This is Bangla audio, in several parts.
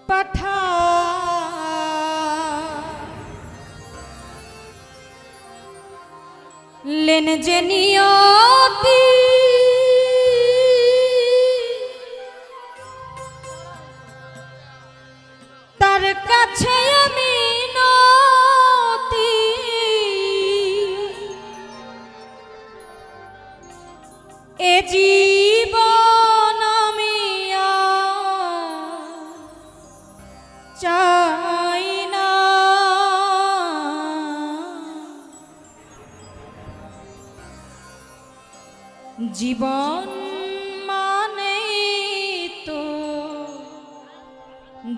পাঠালেন যে নিয়তি তার কাছে আমি নতি এ জীবন আমি চাই না জীবন মানে তো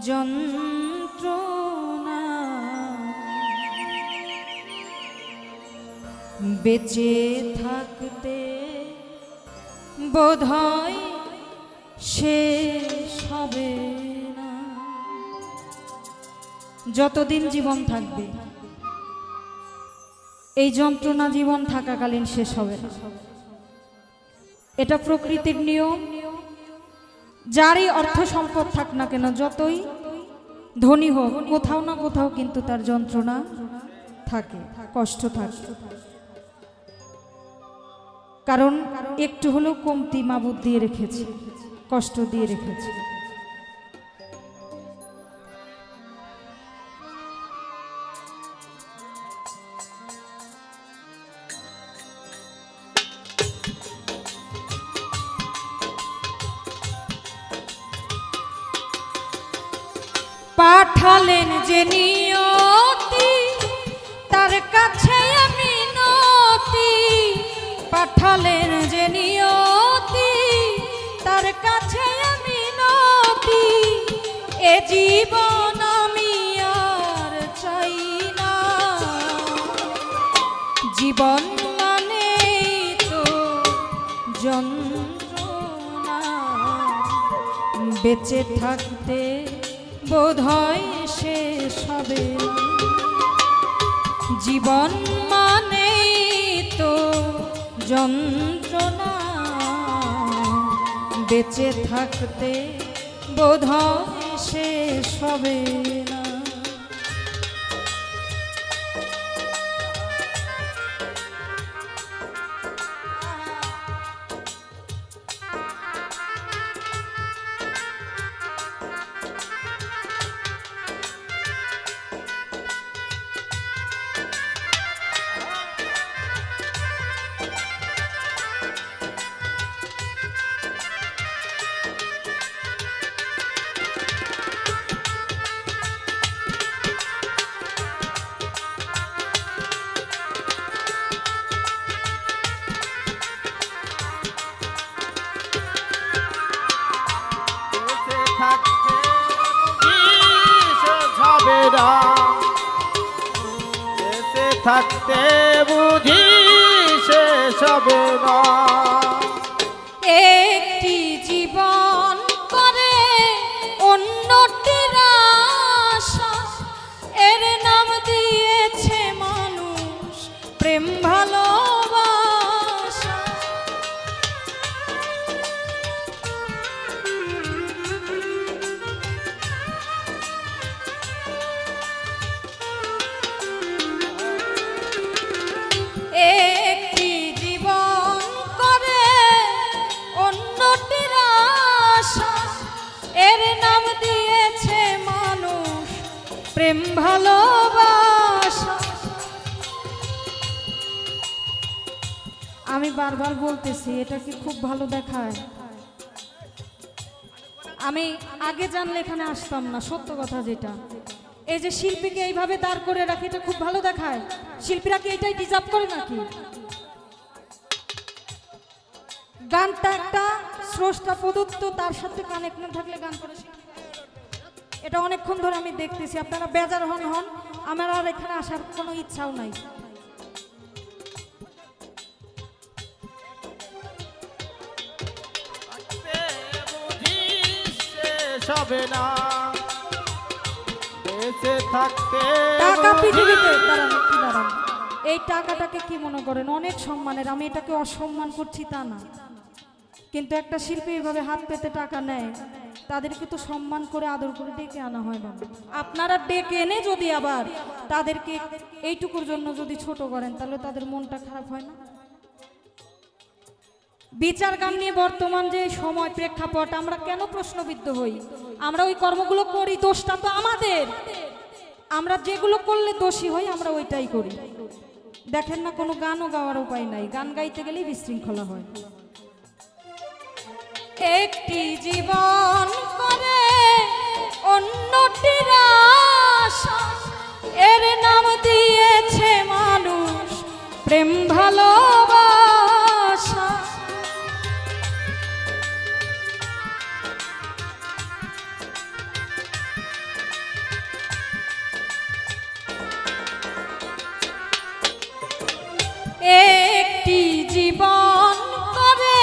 যন্ত্রণা বেঁচে থাকতে বোধহয় শেষ হবে না। যতদিন জীবন থাকবে এই যন্ত্রণা জীবন থাকাকালীন শেষ হবে না। এটা প্রকৃতির নিয়ম। যারই অর্থ সম্পদ থাক না কেন, যতই ধনী হোক, কোথাও না কোথাও কিন্তু তার যন্ত্রণা থাকে, কষ্ট থাকে। কারণ একটু হলেও কমতি মাবুদ দিয়ে রেখেছে, কষ্ট দিয়ে রেখেছে। পাঠালেন যে নিয়তি তার কাছে আমি নতি পাঠালেন যে নিয়তি তার কাছে আমি নতি এ জীবন আমি আর চাই না জীবন মানে তো যন্ত্রণা বেঁচে থাকতে বোধহয় শেষ হবে জীবন মানে তো যন্ত্রণা বেঁচে থাকতে বোধহয় শেষ হবে না। থাকতে বুঝি শেষ হবে না একটি জীবন করে অন্যটির আশা এর নাম দিয়েছে মানুষ প্রেম ভালোবাসা একটি জীবন করে অন্যটির আশা এর নাম দিয়েছে মানুষ প্রেম ভালোবাসা। আমি বারবার বলতেছি, এটা কি খুব ভালো দেখায়? আমি আগে জানলে এখানে আসতাম না, সত্য কথা যেটা। এই যে শিল্পীকে এইভাবে দাঁড় করে রাখে, এটা খুব ভালো দেখায়? শিল্পীরা কি এটাই ডিজার্ভ করে নাকি? গানটা একটা স্রষ্টা প্রদত্ত, তার সাথে কানেক্ট না থাকলে গান করে এটা অনেকক্ষণ ধরে আমি দেখতেছি। আপনারা বেজার হন হন, আমার আর এখানে আসার কোনো ইচ্ছাও নাই। হবে না বেঁচে থাকতে টাকা পৃথিবীতে দাঁড়ান, এই টাকাটাকে কি মনে করেন অনেক সম্মানের? আমি এটাকে অসম্মান করছি তা না, কিন্তু একটা শিল্পী এভাবে হাত পেতে টাকা নেয়, তাদেরকে তো সম্মান করে আদর করে ডেকে আনা হয় বাবা। আপনারা ডেকে এনে যদি আবার তাদেরকে এইটুকুর জন্য যদি ছোট করেন তাহলে তাদের মনটা খারাপ হয় না? বিচার গান নিয়ে বর্তমান যে সময় প্রেক্ষাপট, আমরা কেন প্রশ্নবিদ্ধ হই? আমরা ওই কর্মগুলো করি, দোষটা তো আমাদের। আমরা যেগুলো করলে দোষী হই আমরা ওইটাই করি। দেখেন না, কোনো গানও গাওয়ার উপায় নাই, গান গাইতে গেলেই বিশৃঙ্খলা হয়। একটি জীবন করে অন্যটির আশা, এর নাম দিয়েছে মানুষ প্রেম ভালোবাসা। একটি জীবন করে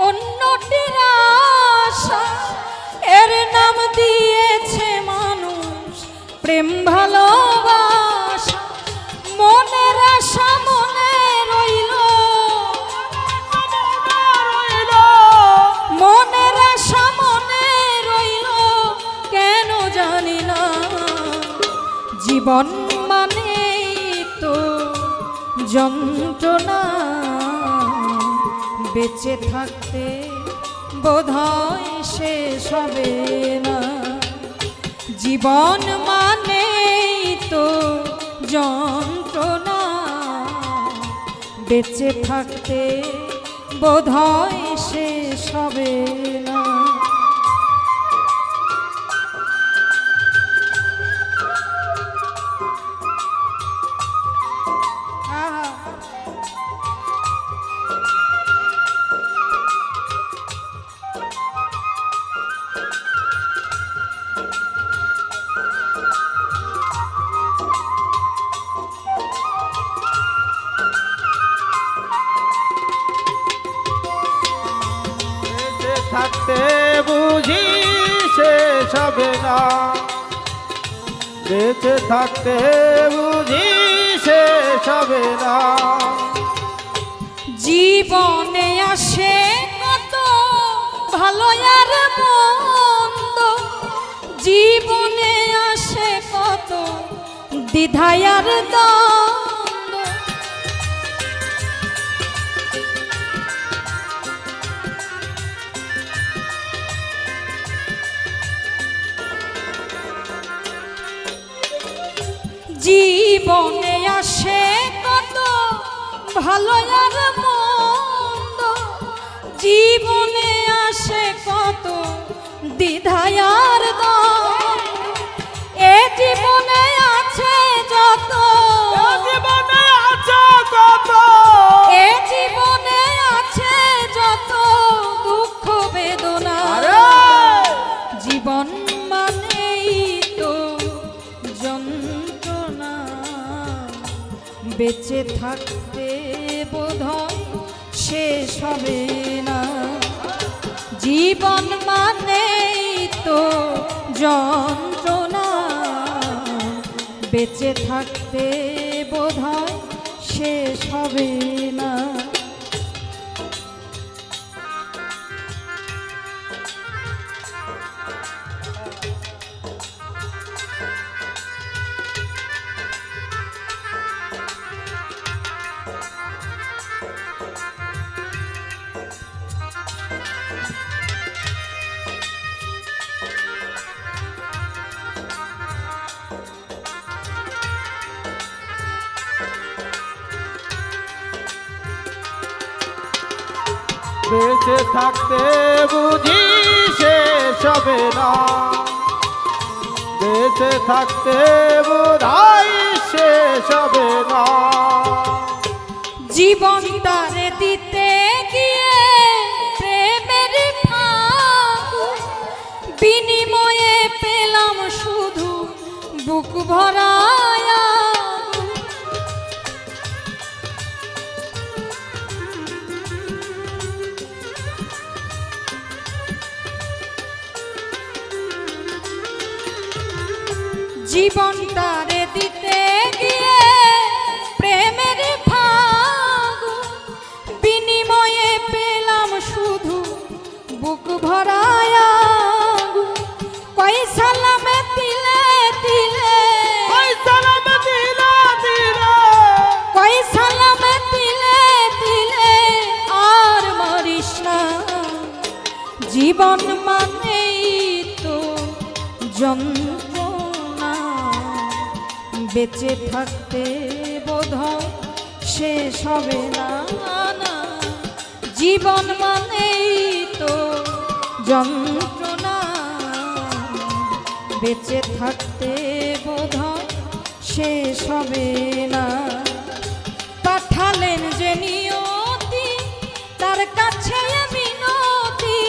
অন্যটির আশা, এর নাম দিয়েছে মানুষ প্রেম ভালোবাসা। মনের আশা মনে রইল, মনের আশা মনে রইল কেন জানি না। জীবন মানেই তো যন্ত্রণা, বেঁচে থাকতে বোধহয় শেষ হবে না। জীবন মানেই তো যন্ত্রণা, বেঁচে থাকতে বোধহয় শেষ হবে না। থাকতে বুঝি শেষ হবে না, বেঁচে থাকতে বুঝি শেষ হবে না। জীবনে আসে কত ভালো আর মন্দ, জীবনে আসে কত দ্বিধায় আর দ্বন্দ্ব। জীবনে আসে কত ভালো আর মন্দ, জীবনে আসে কত দ্বিধায় আর দ্বন্দ্ব। এ জীবনে আছে যত, জীবনে আছে কত, এ জীবনে আছে যত দুঃখ বেদনা। জীবন মানেই তো যন্ত্রণা, বেঁচে থাকতে বোধহয় শেষ হবে না। জীবন মানেই তো যন্ত্রণা, বেঁচে থাকতে বোধহয় শেষ হবে না। বেঁচে থাকতে বুঝি শেষ হবে না, বেঁচে থাকতে বোধহয় শেষ হবে না। জীবনটারে দিতে গিয়ে প্রেমের ফাগুন, বিনিময়ে পেলাম শুধু বুক ভরায় আগুন। জীবনটারে দিতে গিয়ে প্রেমের ফাগুন, বিনিময়ে পেলাম শুধু বুক ভরায় জীবন মানেই তো যন্ত্রণা, বেঁচে থাকতে বোধহয় শেষ হবে না। জীবন মানেই তো যন্ত্রণা, বেঁচে থাকতে বোধহয় শেষ হবে না। পাঠালেন যে নিয়তি তার কাছে মিনতি,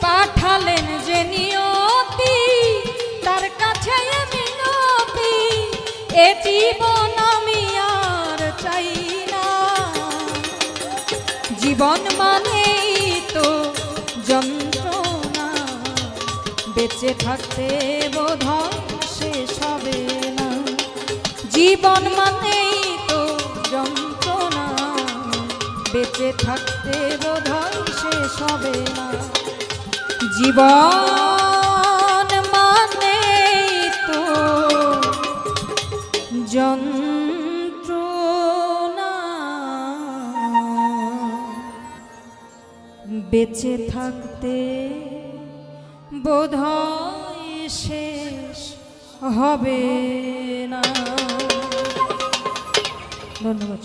পাঠালেন যে নিয়তি তার কাছে মিনতি, এ জীবন আমি আর চাই না। জীবন মানেই তো যন্ত্রণা, বেঁচে থাকতে বোধহয় শেষ হবে না। জীবন মানেই তো যন্ত্রণা, বেঁচে থাকতে বোধহয় শেষ হবে না। জীবন মানেই তো যন্ত্রণা, বেঁচে থাকতে বোধহয় শেষ হবে না। ধন্যবাদ।